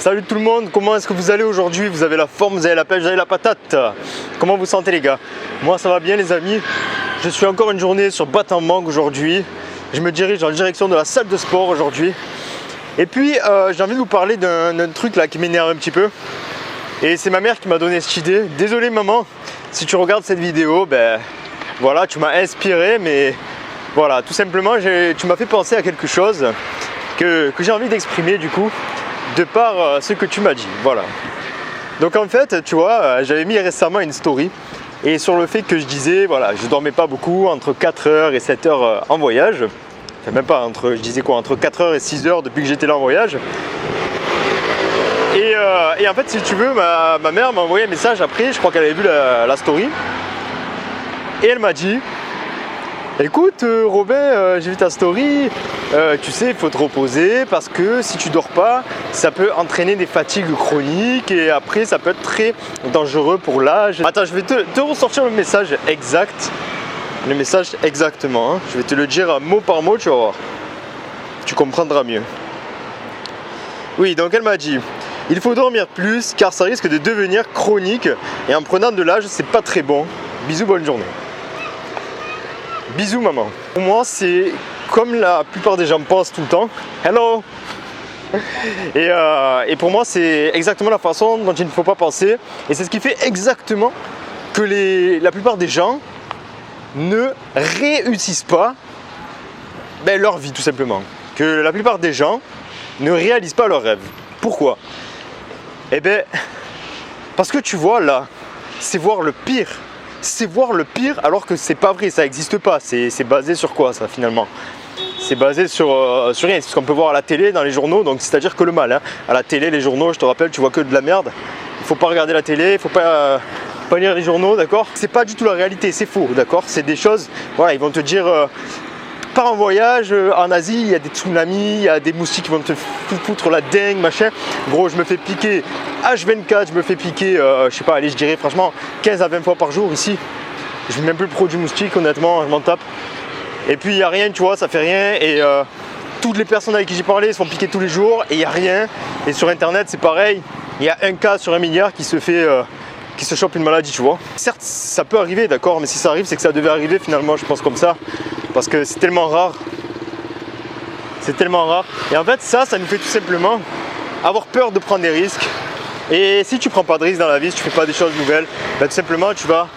Salut tout le monde, comment est-ce que vous allez aujourd'hui? Vous avez la forme, vous avez la pêche, vous avez la patate. Comment vous sentez les gars? Moi ça va bien les amis. Je suis encore une journée sur Battambang aujourd'hui. Je me dirige en direction de la salle de sport aujourd'hui. Et puis j'ai envie de vous parler d'un truc là qui m'énerve un petit peu. Et c'est ma mère qui m'a donné cette idée. Désolé maman, si tu regardes cette vidéo, ben voilà, tu m'as inspiré, mais voilà, tout simplement tu m'as fait penser à quelque chose que j'ai envie d'exprimer du coup, de par ce que tu m'as dit, voilà. Donc en fait, tu vois, j'avais mis récemment une story et sur le fait que je disais, voilà, je dormais pas beaucoup, entre 4h et 7h en voyage. Enfin même pas, je disais quoi, entre 4h et 6h depuis que j'étais là en voyage. Et en fait, si tu veux, ma mère m'a envoyé un message après, je crois qu'elle avait vu la story. Et elle m'a dit, écoute Robin, j'ai vu ta story, tu sais, il faut te reposer parce que si tu dors pas, ça peut entraîner des fatigues chroniques et après ça peut être très dangereux pour l'âge. Attends, je vais te ressortir le message exact, le message exactement, hein. Je vais te le dire mot par mot, tu vas voir, tu comprendras mieux. Oui, donc elle m'a dit, il faut dormir plus car ça risque de devenir chronique et en prenant de l'âge, c'est pas très bon. Bisous, bonne journée. Bisous maman. Pour moi c'est comme la plupart des gens pensent tout le temps. Hello. Et pour moi c'est exactement la façon dont il ne faut pas penser. Et c'est ce qui fait exactement que la plupart des gens ne réussissent pas leur vie tout simplement. Que la plupart des gens ne réalisent pas leurs rêves. Pourquoi? Eh bien parce que tu vois là, c'est voir le pire. C'est voir le pire alors que c'est pas vrai, ça n'existe pas. C'est basé sur quoi ça finalement? C'est basé sur rien, c'est ce qu'on peut voir à la télé, dans les journaux, donc c'est-à-dire que le mal. Hein. À la télé, les journaux, je te rappelle, tu vois que de la merde. Il faut pas regarder la télé, il faut pas lire les journaux, d'accord? C'est pas du tout la réalité, c'est faux, d'accord? C'est des choses, voilà, ils vont te dire pars en voyage, en Asie, il y a des tsunamis, il y a des moustiques qui vont te foutre la dingue, machin. Gros, je me fais piquer H24, je me fais piquer, je sais pas, allez, je dirais franchement 15 à 20 fois par jour ici. Je suis même plus le produit moustique, honnêtement, je m'en tape. Et puis il n'y a rien, tu vois, ça fait rien. Et toutes les personnes avec qui j'ai parlé se font piquer tous les jours et il n'y a rien. Et sur internet, c'est pareil. Il y a un cas sur 1 milliard qui se fait. Qui se chope une maladie, tu vois. Certes, ça peut arriver, d'accord, mais si ça arrive, c'est que ça devait arriver finalement, je pense comme ça. Parce que c'est tellement rare. C'est tellement rare. Et en fait, ça nous fait tout simplement avoir peur de prendre des risques. Et si tu prends pas de risques dans la vie, si tu fais pas des choses nouvelles, tout simplement, tu vas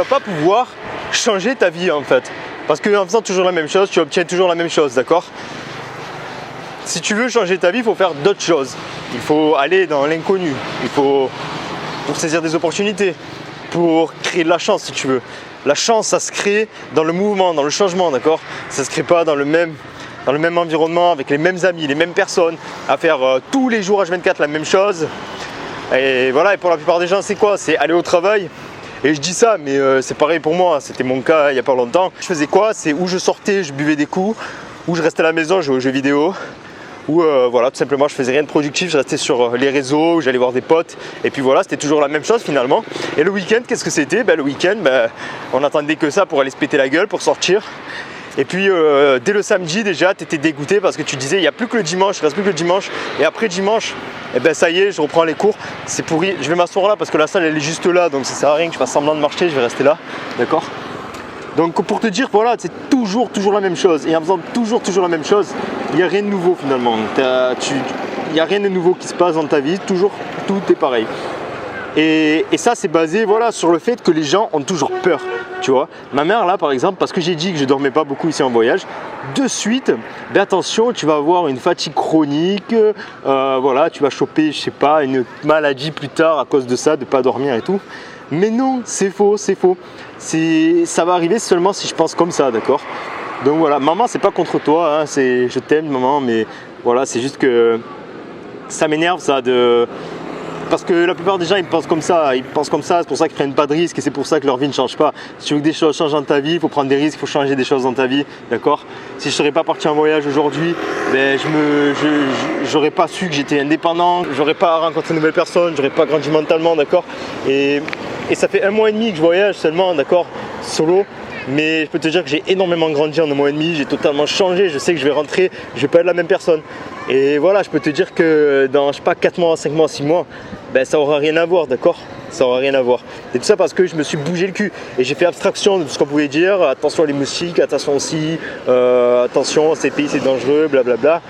pas pouvoir changer ta vie en fait. Parce qu'en faisant toujours la même chose, tu obtiens toujours la même chose, d'accord? Si tu veux changer ta vie, il faut faire d'autres choses. Il faut aller dans l'inconnu. Il faut pour saisir des opportunités, pour créer de la chance si tu veux. La chance, ça se crée dans le mouvement, dans le changement, d'accord? Ça se crée pas dans le même environnement, avec les mêmes amis, les mêmes personnes, à faire tous les jours H24 la même chose. Et voilà, et pour la plupart des gens, c'est quoi? C'est aller au travail. Et je dis ça, mais c'est pareil pour moi, c'était mon cas il n'y a pas longtemps. Je faisais quoi? C'est où je sortais, je buvais des coups, où je restais à la maison, je jouais aux jeux vidéo. Où voilà, tout simplement je faisais rien de productif, je restais sur les réseaux, j'allais voir des potes et puis voilà, c'était toujours la même chose finalement. Et le week-end, qu'est-ce que c'était? Le week-end, on attendait que ça pour aller se péter la gueule, pour sortir. Et puis dès le samedi déjà, tu étais dégoûté parce que tu disais il n'y a plus que le dimanche, il ne reste plus que le dimanche. Et après dimanche, ça y est, je reprends les cours, c'est pourri. Je vais m'asseoir là parce que la salle elle est juste là, donc ça sert à rien que je fasse semblant de marcher, je vais rester là, d'accord? Donc pour te dire, voilà, c'est toujours la même chose. Et en faisant toujours la même chose, il n'y a rien de nouveau finalement. Il n'y a rien de nouveau qui se passe dans ta vie, toujours tout est pareil. Et ça c'est basé voilà, sur le fait que les gens ont toujours peur. Tu vois, ma mère là par exemple, parce que j'ai dit que je dormais pas beaucoup ici en voyage, de suite, attention, tu vas avoir une fatigue chronique, voilà, tu vas choper, je sais pas, une maladie plus tard à cause de ça, de pas dormir et tout. Mais non, c'est faux, c'est faux. Ça va arriver seulement si je pense comme ça, d'accord? Donc voilà, maman, c'est pas contre toi, hein, je t'aime maman, mais voilà, c'est juste que ça m'énerve ça parce que la plupart des gens ils pensent comme ça, c'est pour ça qu'ils prennent pas de risques et c'est pour ça que leur vie ne change pas. Si tu veux que des choses changent dans ta vie, il faut prendre des risques, il faut changer des choses dans ta vie, d'accord? Si je serais pas parti en voyage aujourd'hui, j'aurais pas su que j'étais indépendant, j'aurais pas rencontré de nouvelles personnes, j'aurais pas grandi mentalement, d'accord? Et ça fait 1 mois et demi que je voyage seulement, d'accord, solo. mais je peux te dire que j'ai énormément grandi en 1 mois et demi, j'ai totalement changé, je sais que je vais rentrer, je vais pas être la même personne. Et voilà, je peux te dire que dans, je sais pas, 4 mois, 5 mois, 6 mois, ben ça aura rien à voir, d'accord? Ça aura rien à voir. Et tout ça parce que je me suis bougé le cul et j'ai fait abstraction de tout ce qu'on pouvait dire. Attention les moustiques, attention aussi, attention ces pays c'est dangereux, blablabla.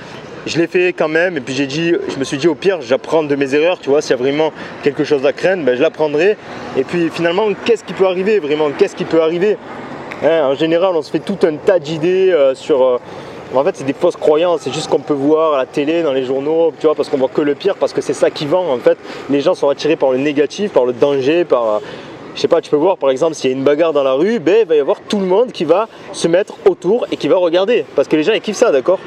Je l'ai fait quand même et puis je me suis dit au pire j'apprends de mes erreurs, tu vois, s'il y a vraiment quelque chose à craindre, ben je l'apprendrai. Et puis finalement qu'est-ce qui peut arriver vraiment, qu'est-ce qui peut arriver hein, en général on se fait tout un tas d'idées sur... En fait, c'est des fausses croyances, c'est juste qu'on peut voir à la télé, dans les journaux, tu vois, parce qu'on voit que le pire, parce que c'est ça qui vend. En fait, les gens sont attirés par le négatif, par le danger, par... Je sais pas, tu peux voir par exemple s'il y a une bagarre dans la rue, ben, il va y avoir tout le monde qui va se mettre autour et qui va regarder. Parce que les gens ils kiffent ça, d'accord?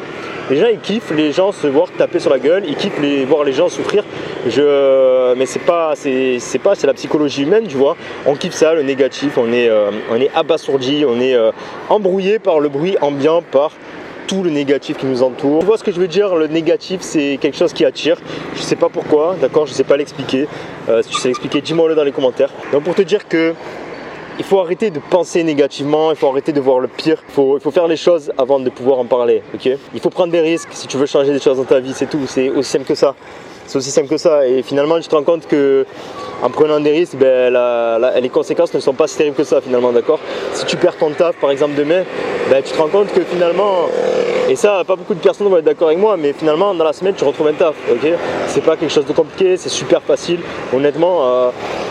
Les gens ils kiffent les gens se voir taper sur la gueule, ils kiffent voir les gens souffrir. Mais c'est la psychologie humaine, tu vois. On kiffe ça, le négatif, on est abasourdi, on est embrouillé par le bruit ambiant, par tout le négatif qui nous entoure. Tu vois ce que je veux dire, le négatif c'est quelque chose qui attire. Je sais pas pourquoi, d'accord, je sais pas l'expliquer. Si tu sais l'expliquer, dis-moi-le dans les commentaires. Donc pour te dire que il faut arrêter de penser négativement, il faut arrêter de voir le pire. Il faut faire les choses avant de pouvoir en parler, ok? Il faut prendre des risques si tu veux changer des choses dans ta vie, c'est tout. C'est aussi simple que ça. C'est aussi simple que ça. Et finalement, tu te rends compte que en prenant des risques, ben, les conséquences ne sont pas si terribles que ça finalement, d'accord? Si tu perds ton taf par exemple demain, ben, tu te rends compte que finalement, et ça, pas beaucoup de personnes vont être d'accord avec moi, mais finalement dans la semaine tu retrouves un taf, ok? C'est pas quelque chose de compliqué, c'est super facile. Honnêtement,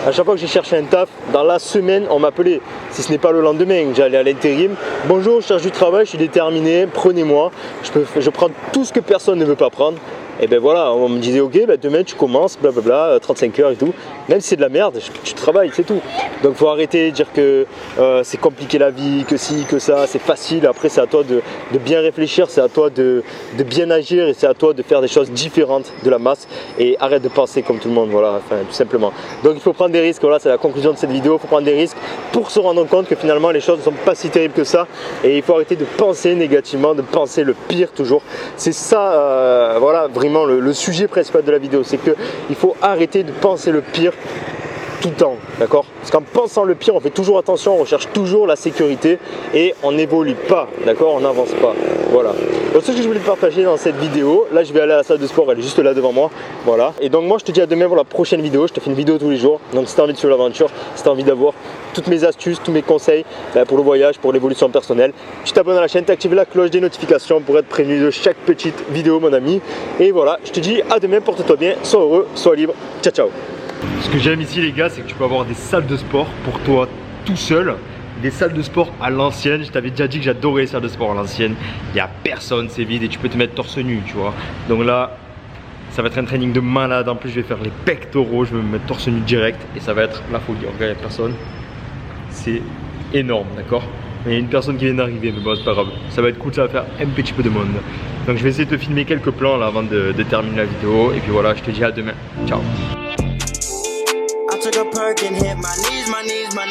à chaque fois que j'ai cherché un taf, dans la semaine on m'appelait. Si ce n'est pas le lendemain, j'allais à l'intérim. Bonjour, je cherche du travail, je suis déterminé, prenez-moi. Je prends tout ce que personne ne veut pas prendre. Et ben voilà, on me disait ok, ben demain tu commences, blablabla, 35 heures et tout. Même si c'est de la merde, tu travailles, c'est tout. Donc faut arrêter de dire que c'est compliqué la vie, que si, que ça, c'est facile. Après c'est à toi de bien réfléchir, c'est à toi de bien agir et c'est à toi de faire des choses différentes de la masse. Et arrête de penser comme tout le monde, voilà, enfin tout simplement. Donc il faut prendre des risques, voilà, c'est la conclusion de cette vidéo. Il faut prendre des risques pour se rendre compte que finalement les choses ne sont pas si terribles que ça. Et il faut arrêter de penser négativement, de penser le pire toujours. C'est ça, voilà, vraiment le sujet principal de la vidéo, c'est qu'il faut arrêter de penser le pire tout le temps, d'accord? Parce qu'en pensant le pire, on fait toujours attention, on recherche toujours la sécurité et on n'évolue pas, d'accord? On n'avance pas, voilà. Donc ce que je voulais te partager dans cette vidéo, là je vais aller à la salle de sport, elle est juste là devant moi, voilà. Et donc moi je te dis à demain pour la prochaine vidéo, je te fais une vidéo tous les jours, donc si tu as envie de suivre l'aventure, si tu as envie d'avoir toutes mes astuces, tous mes conseils pour le voyage, pour l'évolution personnelle, tu t'abonnes à la chaîne, tu actives la cloche des notifications pour être prévenu de chaque petite vidéo mon ami. Et voilà, je te dis à demain, porte-toi bien, sois heureux, sois libre, ciao ciao. Ce que j'aime ici les gars, c'est que tu peux avoir des salles de sport pour toi tout seul. Des salles de sport à l'ancienne. Je t'avais déjà dit que j'adorais les salles de sport à l'ancienne. Il n'y a personne, c'est vide et tu peux te mettre torse nu, tu vois. Donc là, ça va être un training de malade. En plus, je vais faire les pectoraux, je vais me mettre torse nu direct et ça va être la folie. Regarde, il n'y a personne. C'est énorme, d'accord? Il y a une personne qui vient d'arriver, mais bon, c'est pas grave. Ça va être cool, ça va faire un petit peu de monde. Donc je vais essayer de te filmer quelques plans là avant de terminer la vidéo. Et puis voilà, je te dis à demain. Ciao. Took a perk and hit my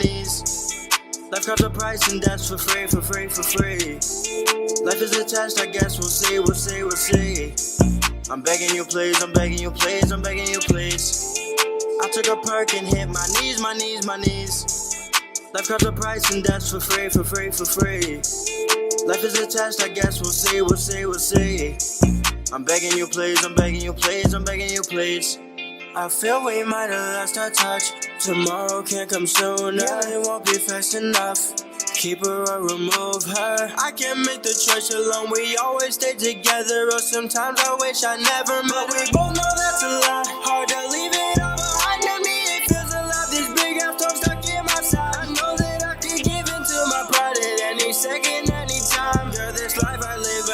knees. Life got the price and that's for free. Life is attached, I guess we'll see. I'm begging you please. I took a perk and hit my knees. Life got the price and that's for free. Life is attached, I guess we'll see. I'm begging you please. I feel we might have lost our touch. Tomorrow can't come sooner. It won't be fast enough. Keep her or remove her. I can't make the choice alone. We always stay together. Or sometimes I wish I never met her. But we both know that's a lie. Hard to leave it all behind me. It feels alive. These big ass dogs stuck in my side. I know that I could give in to my pride at any second, anytime. Girl, this life I live